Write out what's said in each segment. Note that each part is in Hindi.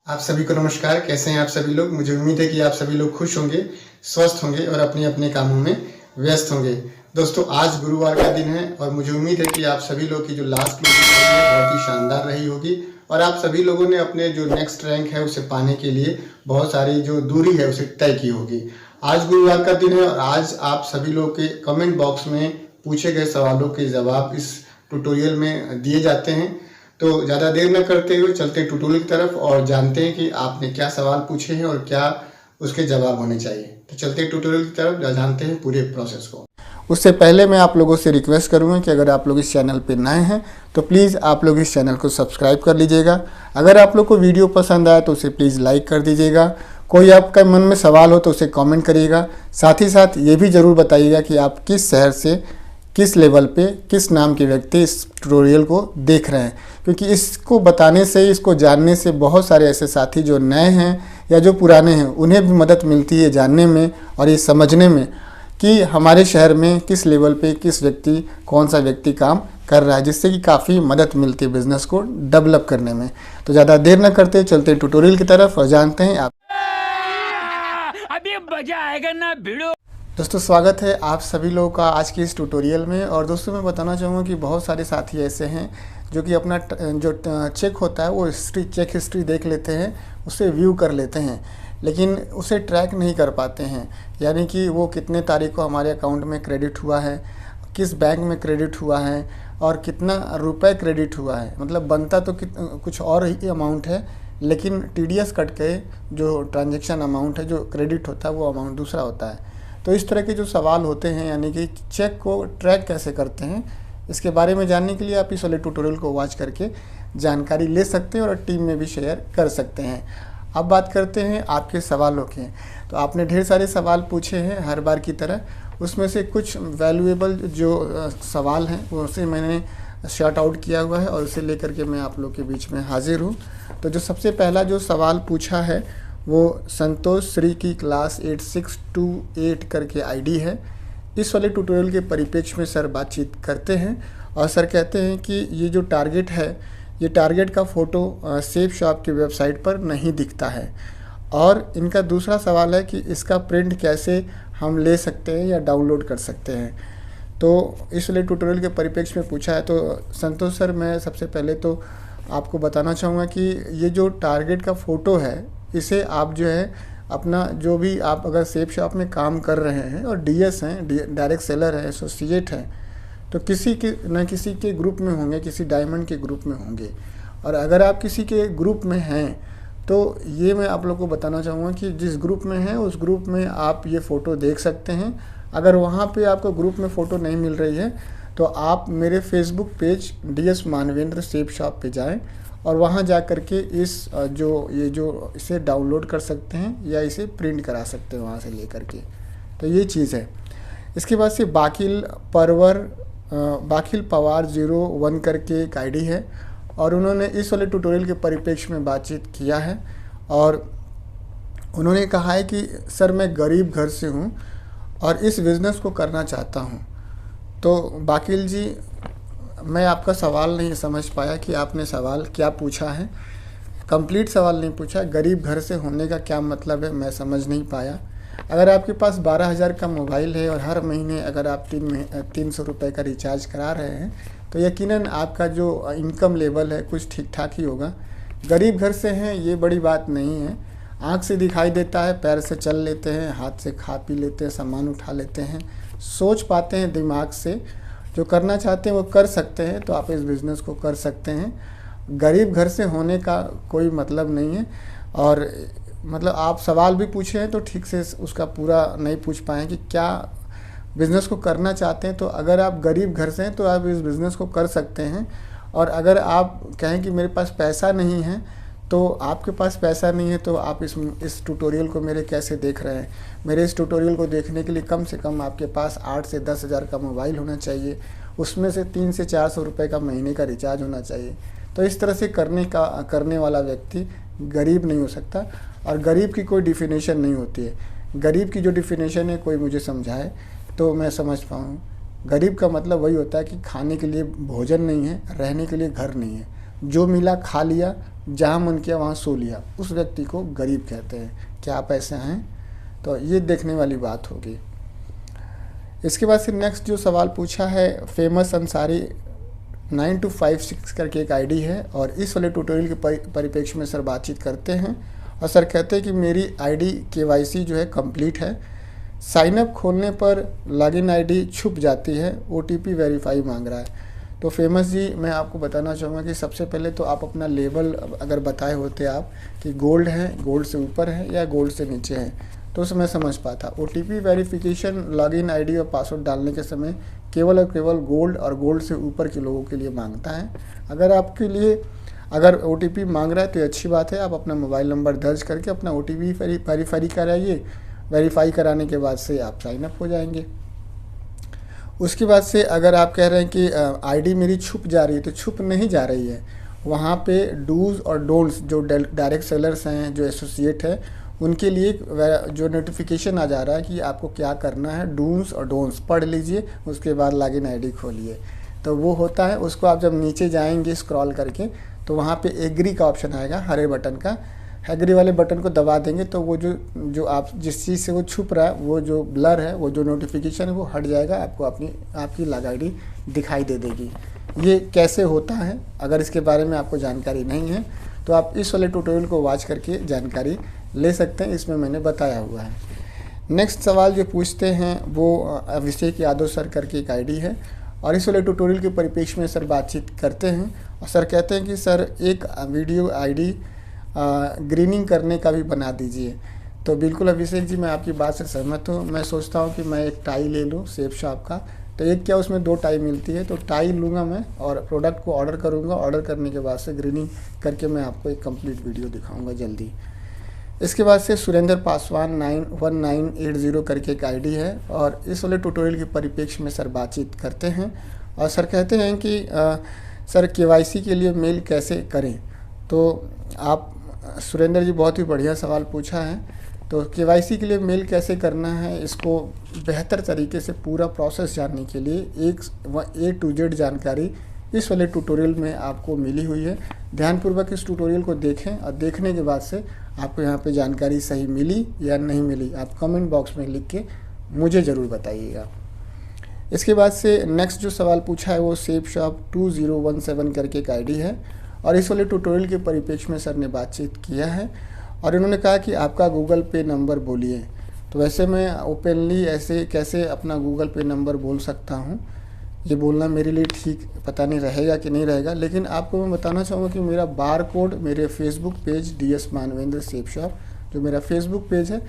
आप सभी को नमस्कार। कैसे हैं आप सभी लोग? मुझे उम्मीद है कि आप सभी लोग खुश होंगे, स्वस्थ होंगे और अपने अपने कामों में व्यस्त होंगे। दोस्तों, आज गुरुवार का दिन है और मुझे उम्मीद है कि आप सभी लोग की जो लास्ट क्लोजिंग रही है बहुत ही शानदार रही होगी और आप सभी लोगों ने अपने जो नेक्स्ट रैंक है उसे पाने के लिए बहुत सारी जो दूरी है उसे तय की होगी। आज गुरुवार का दिन है और आज आप सभी लोग के कमेंट बॉक्स में पूछे गए सवालों के जवाब इस ट्यूटोरियल में दिए जाते हैं। तो ज़्यादा देर न करते हुए चलते हैं ट्यूटोरियल की तरफ और जानते हैं कि आपने क्या सवाल पूछे हैं और क्या उसके जवाब होने चाहिए। तो चलते हैं ट्यूटोरियल की तरफ, जानते हैं पूरे प्रोसेस को। उससे पहले मैं आप लोगों से रिक्वेस्ट करूंगा कि अगर आप लोग इस चैनल पर नए हैं तो प्लीज़ आप लोग इस चैनल को सब्सक्राइब कर लीजिएगा। अगर आप लोग को वीडियो पसंद आए तो उसे प्लीज़ लाइक कर दीजिएगा। कोई आपका मन में सवाल हो तो उसे कमेंट करिएगा। साथ ही साथ ये भी ज़रूर बताइएगा कि आप किस शहर से, किस लेवल पे, किस नाम के व्यक्ति इस ट्यूटोरियल को देख रहे हैं, क्योंकि इसको बताने से, इसको जानने से बहुत सारे ऐसे साथी जो नए हैं या जो पुराने हैं उन्हें भी मदद मिलती है जानने में और ये समझने में कि हमारे शहर में किस लेवल पे किस व्यक्ति, कौन सा व्यक्ति काम कर रहा है, जिससे कि काफ़ी मदद मिलती है बिज़नेस को डेवलप करने में। तो ज़्यादा देर न करते चलते ट्यूटोरियल की तरफ और जानते हैं आप। अभी मजा आएगा ना भिड़ो। दोस्तों, स्वागत है आप सभी लोगों का आज की इस ट्यूटोरियल में। और दोस्तों, मैं बताना चाहूँगा कि बहुत सारे साथी ऐसे हैं जो कि अपना जो चेक होता है वो चेक हिस्ट्री देख लेते हैं, उसे व्यू कर लेते हैं, लेकिन उसे ट्रैक नहीं कर पाते हैं। यानी कि वो कितने तारीख को हमारे अकाउंट में क्रेडिट हुआ है, किस बैंक में क्रेडिट हुआ है और कितना रुपए क्रेडिट हुआ है। मतलब बनता तो कुछ और ही अमाउंट है, लेकिन TDS कट के जो ट्रांजेक्शन अमाउंट है, जो क्रेडिट होता है, वो अमाउंट दूसरा होता है। तो इस तरह के जो सवाल होते हैं, यानी कि चेक को ट्रैक कैसे करते हैं, इसके बारे में जानने के लिए आप इस वाले ट्यूटोरियल को वॉच करके जानकारी ले सकते हैं और टीम में भी शेयर कर सकते हैं। अब बात करते हैं आपके सवालों की। तो आपने ढेर सारे सवाल पूछे हैं हर बार की तरह, उसमें से कुछ वैल्यूएबल जो सवाल हैं वो उसे मैंने शॉर्ट आउट किया हुआ है और उसे लेकर के मैं आप लोग के बीच में हाजिर हूँ। तो जो सबसे पहला जो सवाल पूछा है वो संतोष श्री की क्लास 8628 करके आईडी है। इस वाले ट्यूटोरियल के परिप्रेक्ष्य में सर बातचीत करते हैं और सर कहते हैं कि ये जो टारगेट है, ये टारगेट का फ़ोटो सेफ शॉप की वेबसाइट पर नहीं दिखता है। और इनका दूसरा सवाल है कि इसका प्रिंट कैसे हम ले सकते हैं या डाउनलोड कर सकते हैं। तो इस वाले ट्यूटोरियल के परिप्रेक्ष्य में पूछा है। तो संतोष सर, मैं सबसे पहले तो आपको बताना चाहूँगा कि ये जो टारगेट का फ़ोटो है, इसे आप जो है अपना जो भी आप अगर सेफ शॉप में काम कर रहे हैं और DS हैं, डायरेक्ट सेलर है, एसोसिएट हैं, तो किसी के न किसी के ग्रुप में होंगे, किसी डायमंड के ग्रुप में होंगे। और अगर आप किसी के ग्रुप में हैं तो ये मैं आप लोग को बताना चाहूँगा कि जिस ग्रुप में हैं उस ग्रुप में आप ये फ़ोटो देख सकते हैं। अगर वहाँ पे आपको ग्रुप में फ़ोटो नहीं मिल रही है तो आप मेरे Facebook page DS Manvendra safe shop पे जाएँ और वहाँ जा कर के इसे डाउनलोड कर सकते हैं या इसे प्रिंट करा सकते हैं वहाँ से ले कर के। तो ये चीज़ है। इसके बाद से बाकिल पवार 01 करके एक आईडी है और उन्होंने इस वाले ट्यूटोरियल के परिप्रेक्ष्य में बातचीत किया है और उन्होंने कहा है कि सर, मैं गरीब घर से हूँ और इस बिज़नेस को करना चाहता हूँ। तो बाकिल जी, मैं आपका सवाल नहीं समझ पाया कि आपने सवाल क्या पूछा है। कंप्लीट सवाल नहीं पूछा। गरीब घर से होने का क्या मतलब है, मैं समझ नहीं पाया। अगर आपके पास 12,000 का मोबाइल है और हर महीने अगर आप 300 रुपये का रिचार्ज करा रहे हैं तो यकीनन आपका जो इनकम लेवल है कुछ ठीक ठाक ही होगा। गरीब घर से हैं ये बड़ी बात नहीं है। आँख से दिखाई देता है, पैर से चल लेते हैं, हाथ से खा पी लेते हैं, सामान उठा लेते हैं, सोच पाते हैं दिमाग से, जो करना चाहते हैं वो कर सकते हैं। तो आप इस बिज़नेस को कर सकते हैं। गरीब घर से होने का कोई मतलब नहीं है। और मतलब आप सवाल भी पूछे हैं तो ठीक से उसका पूरा नहीं पूछ पाए कि क्या बिज़नेस को करना चाहते हैं। तो अगर आप गरीब घर से हैं तो आप इस बिज़नेस को कर सकते हैं। और अगर आप कहें कि मेरे पास पैसा नहीं है, तो आपके पास पैसा नहीं है तो आप इस ट्यूटोरियल को मेरे कैसे देख रहे हैं। मेरे इस ट्यूटोरियल को देखने के लिए कम से कम आपके पास 8 से 10 हज़ार का मोबाइल होना चाहिए, उसमें से 300 से 400 रुपये का महीने का रिचार्ज होना चाहिए। तो इस तरह से करने वाला व्यक्ति गरीब नहीं हो सकता। और गरीब की कोई डिफिनेशन नहीं होती है। गरीब की जो डिफिनेशन है कोई मुझे समझाए तो मैं समझ पाऊँ। गरीब का मतलब वही होता है कि खाने के लिए भोजन नहीं है, रहने के लिए घर नहीं है, जो मिला खा लिया, जहाँ मन किया वहाँ सो लिया, उस व्यक्ति को गरीब कहते हैं। क्या आप ऐसे हैं? तो ये देखने वाली बात होगी। इसके बाद से नेक्स्ट जो सवाल पूछा है, फेमस अंसारी 9256 करके एक आईडी है, और इस वाले ट्यूटोरियल के परिप्रेक्ष्य में सर बातचीत करते हैं। और सर कहते हैं कि मेरी आईडी केवाईसी जो है कंप्लीट है, साइनअप खोलने पर लॉगिन आईडी छुप जाती है, ओटीपी वेरीफाई मांग रहा है। तो फेमस जी, मैं आपको बताना चाहूँगा कि सबसे पहले तो आप अपना लेवल अगर बताए होते आप कि गोल्ड है, गोल्ड से ऊपर है या गोल्ड से नीचे है, तो उसे मैं समझ पाता। ओटीपी वेरिफिकेशन लॉगिन आईडी और पासवर्ड डालने के समय केवल और केवल गोल्ड और गोल्ड से ऊपर के लोगों के लिए मांगता है। अगर आपके लिए अगर ओटीपी मांग रहा है तो ये अच्छी बात है, आप अपना मोबाइल नंबर दर्ज करके अपना ओटीपी वेरीफाई कराइए। वेरीफाई कराने के बाद से आप साइन अप हो जाएंगे। उसके बाद से अगर आप कह रहे हैं कि आईडी मेरी छुप जा रही है, तो छुप नहीं जा रही है। वहाँ पे डूज और डोंट्स जो डायरेक्ट सेलर्स हैं, जो एसोसिएट है, उनके लिए जो नोटिफिकेशन आ जा रहा है कि आपको क्या करना है, डूज और डोंट्स पढ़ लीजिए, उसके बाद लॉगिन आईडी खोलिए। तो वो होता है, उसको आप जब नीचे जाएंगे स्क्रॉल करके तो वहाँ पे एग्री का ऑप्शन आएगा, हरे बटन का। एग्री वाले बटन को दबा देंगे तो वो जो आप जिस चीज़ से वो छुप रहा है, वो जो ब्लर है, वो जो नोटिफिकेशन है, वो हट जाएगा, आपको आपकी लॉग आईडी दिखाई दे देगी। ये कैसे होता है, अगर इसके बारे में आपको जानकारी नहीं है तो आप इस वाले ट्यूटोरियल को वॉच करके जानकारी ले सकते हैं, इसमें मैंने बताया हुआ है। नेक्स्ट सवाल जो पूछते हैं वो अभिषेक यादव सर करके एक आईडी है, और इस वाले ट्यूटोरियल के परिप्रेक्ष्य में सर बातचीत करते हैं। और सर कहते हैं कि सर एक वीडियो आईडी ग्रीनिंग करने का भी बना दीजिए। तो बिल्कुल अभिषेक जी, मैं आपकी बात से सहमत हूँ। मैं सोचता हूँ कि मैं एक टाई ले लूँ सेफ शॉप का, तो एक क्या उसमें 2 टाई मिलती है, तो टाई लूँगा मैं और प्रोडक्ट को ऑर्डर करूँगा। ऑर्डर करने के बाद से ग्रीनिंग करके मैं आपको एक कंप्लीट वीडियो दिखाऊँगा जल्दी। इसके बाद से सुरेंद्र पासवान 1980 करके एक आईडी है, और इस वाले ट्यूटोरियल के परिप्रेक्ष्य में सर बातचीत करते हैं। और सर कहते हैं कि सर केवाईसी के लिए मेल कैसे करें। तो आप सुरेंद्र जी बहुत ही बढ़िया सवाल पूछा है। तो केवाईसी के लिए मेल कैसे करना है, इसको बेहतर तरीके से पूरा प्रोसेस जानने के लिए एक A to Z जानकारी इस वाले ट्यूटोरियल में आपको मिली हुई है। ध्यानपूर्वक इस ट्यूटोरियल को देखें, और देखने के बाद से आपको यहाँ पे जानकारी सही मिली या नहीं मिली, आप कमेंट बॉक्स में लिख के मुझे ज़रूर बताइएगा। इसके बाद से नेक्स्ट जो सवाल पूछा है वो सेफ शॉप 2017 करके एक आईडी है, और इस वाले ट्यूटोरियल के परिप्रेक्ष्य में सर ने बातचीत किया है, और इन्होंने कहा कि आपका गूगल पे नंबर बोलिए। तो वैसे मैं ओपनली ऐसे कैसे अपना गूगल पे नंबर बोल सकता हूँ, ये बोलना मेरे लिए ठीक पता नहीं रहेगा कि नहीं रहेगा, लेकिन आपको मैं बताना चाहूँगा कि मेरा बार कोड मेरे Facebook page DS Manvendra safe shop, जो मेरा फेसबुक पेज है,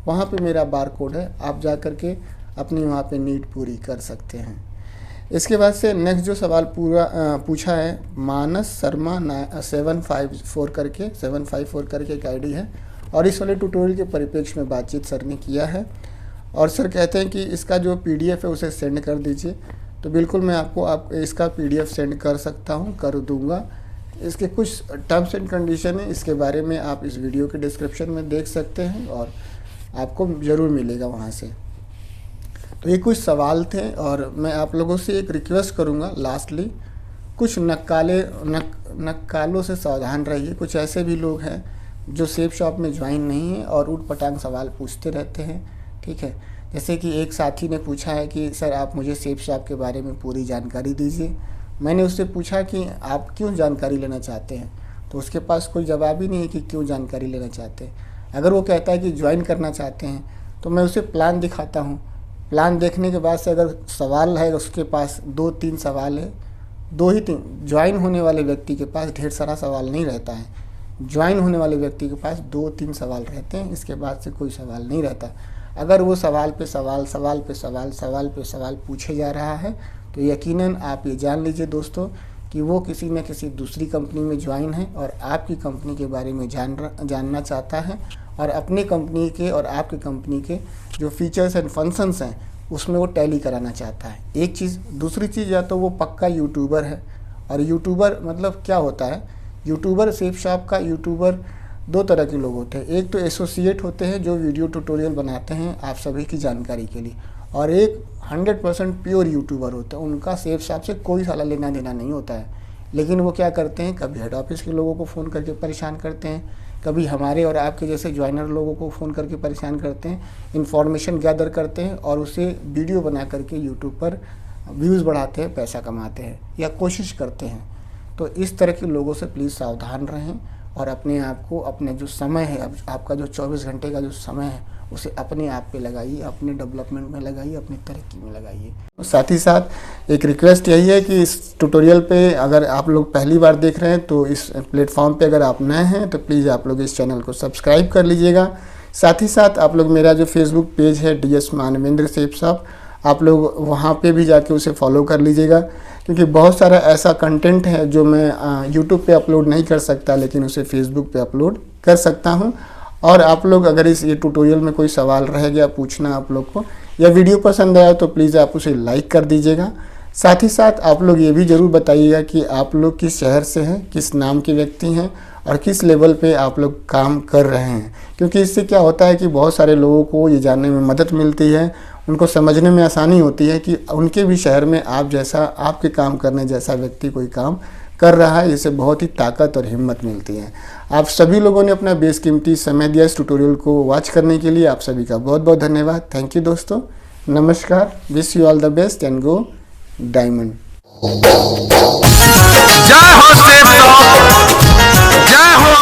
वहाँ पे मेरा बार कोड है। आप जा कर के अपनी वहाँ पे नीड पूरी कर सकते हैं। इसके बाद से नेक्स्ट जो सवाल पूछा है, मानस शर्मा 754 करके एक आईडी है, और इस वाले ट्यूटोरियल के परिप्रेक्ष्य में बातचीत सर ने किया है। और सर कहते हैं कि इसका जो PDF है उसे सेंड कर दीजिए। तो बिल्कुल मैं आपको इसका PDF सेंड कर सकता हूं, कर दूंगा। इसके कुछ टर्म्स एंड कंडीशन है, इसके बारे में आप इस वीडियो के डिस्क्रिप्शन में देख सकते हैं, और आपको ज़रूर मिलेगा वहां से। तो ये कुछ सवाल थे, और मैं आप लोगों से एक रिक्वेस्ट करूंगा लास्टली, कुछ नक्कालों से सावधान रहिए। कुछ ऐसे भी लोग हैं जो सेफ शॉप में ज्वाइन नहीं है और ऊट पटांग सवाल पूछते रहते हैं, ठीक है। जैसे कि एक साथी ने पूछा है कि सर आप मुझे सेफ शॉप के बारे में पूरी जानकारी दीजिए। मैंने उससे पूछा कि आप क्यों जानकारी लेना चाहते हैं, तो उसके पास कोई जवाब ही नहीं है कि क्यों जानकारी लेना चाहते हैं। अगर वो कहता है कि ज्वाइन करना चाहते हैं, तो मैं उसे प्लान दिखाता हूँ। प्लान देखने के बाद से अगर सवाल है, उसके पास 2-3 सवाल है, 2 ही 3, ज्वाइन होने वाले व्यक्ति के पास ढेर सारा सवाल नहीं रहता है। ज्वाइन होने वाले व्यक्ति के पास 2-3 सवाल रहते हैं, इसके बाद से कोई सवाल नहीं रहता। अगर वो सवाल पे सवाल पूछे जा रहा है, तो यकीनन आप ये जान लीजिए दोस्तों कि वो किसी न किसी दूसरी कंपनी में ज्वाइन है और आपकी कंपनी के बारे में जानना चाहता है, और अपनी कंपनी के और आपकी कंपनी के जो फीचर्स एंड फंक्शंस हैं उसमें वो टैली कराना चाहता है। एक चीज़। दूसरी चीज़, या तो वो पक्का यूट्यूबर है, और यूट्यूबर मतलब क्या होता है, यूट्यूबर सेफ शॉप का यूट्यूबर 2 तरह के लोग होते हैं। एक तो एसोसिएट होते हैं जो वीडियो ट्यूटोरियल बनाते हैं आप सभी की जानकारी के लिए, और एक 100% प्योर यूट्यूबर होता है, उनका सेफ शॉप से कोई साला लेना देना नहीं होता है। लेकिन वो क्या करते हैं, कभी हेड ऑफिस के लोगों को फ़ोन करके परेशान करते हैं, कभी हमारे और आपके जैसे ज्वाइनर लोगों को फ़ोन करके परेशान करते हैं, इन्फॉर्मेशन गैदर करते हैं और उसे वीडियो बना करके यूट्यूब पर व्यूज़ बढ़ाते हैं, पैसा कमाते हैं या कोशिश करते हैं। तो इस तरह के लोगों से प्लीज़ सावधान रहें और अपने आप को, अपने जो समय है, अब आपका जो 24 घंटे का जो समय है उसे अपने आप पे लगाइए, अपने डेवलपमेंट में लगाइए, अपनी तरक्की में लगाइए। साथ ही साथ एक रिक्वेस्ट यही है कि इस ट्यूटोरियल पे अगर आप लोग पहली बार देख रहे हैं तो इस प्लेटफॉर्म पे अगर आप नए हैं तो प्लीज़ आप लोग इस चैनल को सब्सक्राइब कर लीजिएगा। साथ ही साथ आप लोग मेरा जो फेसबुक पेज है DS मानवेंद्र सेफ साहब, आप लोग वहाँ पे भी जाके उसे फॉलो कर लीजिएगा, क्योंकि बहुत सारा ऐसा कंटेंट है जो मैं यूट्यूब पे अपलोड नहीं कर सकता लेकिन उसे फेसबुक पे अपलोड कर सकता हूँ। और आप लोग अगर ये ट्यूटोरियल में कोई सवाल रह गया पूछना आप लोग को, या वीडियो पसंद आया तो प्लीज़ आप उसे लाइक कर दीजिएगा। साथ ही साथ आप लोग ये भी ज़रूर बताइएगा कि आप लोग किस शहर से हैं, किस नाम के व्यक्ति हैं और किस लेवल पे आप लोग काम कर रहे हैं, क्योंकि इससे क्या होता है कि बहुत सारे लोगों को ये जानने में मदद मिलती है, उनको समझने में आसानी होती है कि उनके भी शहर में आप जैसा, आपके काम करने जैसा व्यक्ति कोई काम कर रहा है। इससे बहुत ही ताकत और हिम्मत मिलती है। आप सभी लोगों ने अपना बेशकीमती समय दिया इस ट्यूटोरियल को वॉच करने के लिए, आप सभी का बहुत बहुत धन्यवाद। थैंक यू दोस्तों, नमस्कार, wish you all the best and go diamond. जय हो सेफ साहब, जय हो